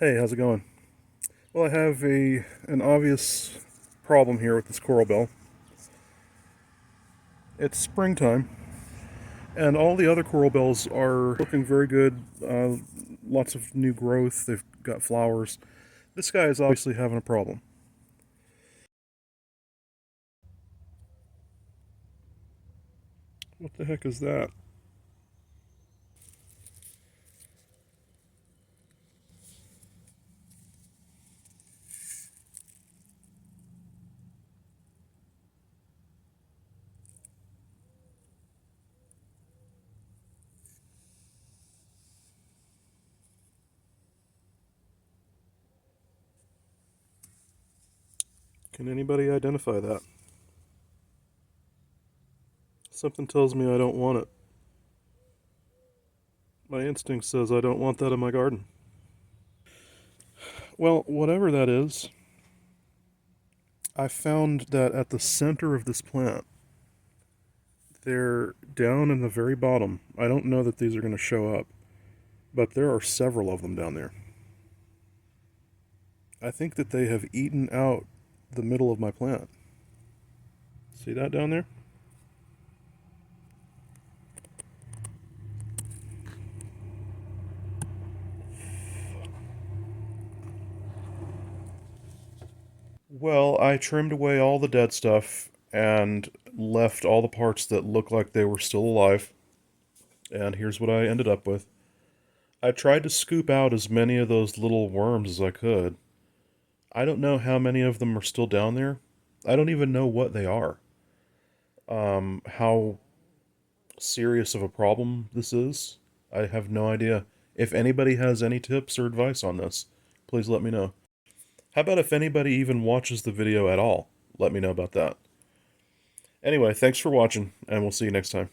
Hey, how's it going? Well, I have an obvious problem here with this coral bell. It's springtime, and all the other coral bells are looking very good. Lots of new growth. They've got flowers. This guy is obviously having a problem. What the heck is that? Can anybody identify that? Something tells me I don't want it. My instinct says I don't want that in my garden. Well, whatever that is, I found that at the center of this plant, they're down in the very bottom. I don't know that these are going to show up, but there are several of them down there. I think that they have eaten out the middle of my plant. See that down there? Well, I trimmed away all the dead stuff and left all the parts that looked like they were still alive. And here's what I ended up with. I tried to scoop out as many of those little worms as I could. I don't know how many of them are still down there. I don't even know what they are. How serious of a problem this is, I have no idea. If anybody has any tips or advice on this, please let me know. How about if anybody even watches the video at all? Let me know about that. Anyway, thanks for watching, and we'll see you next time.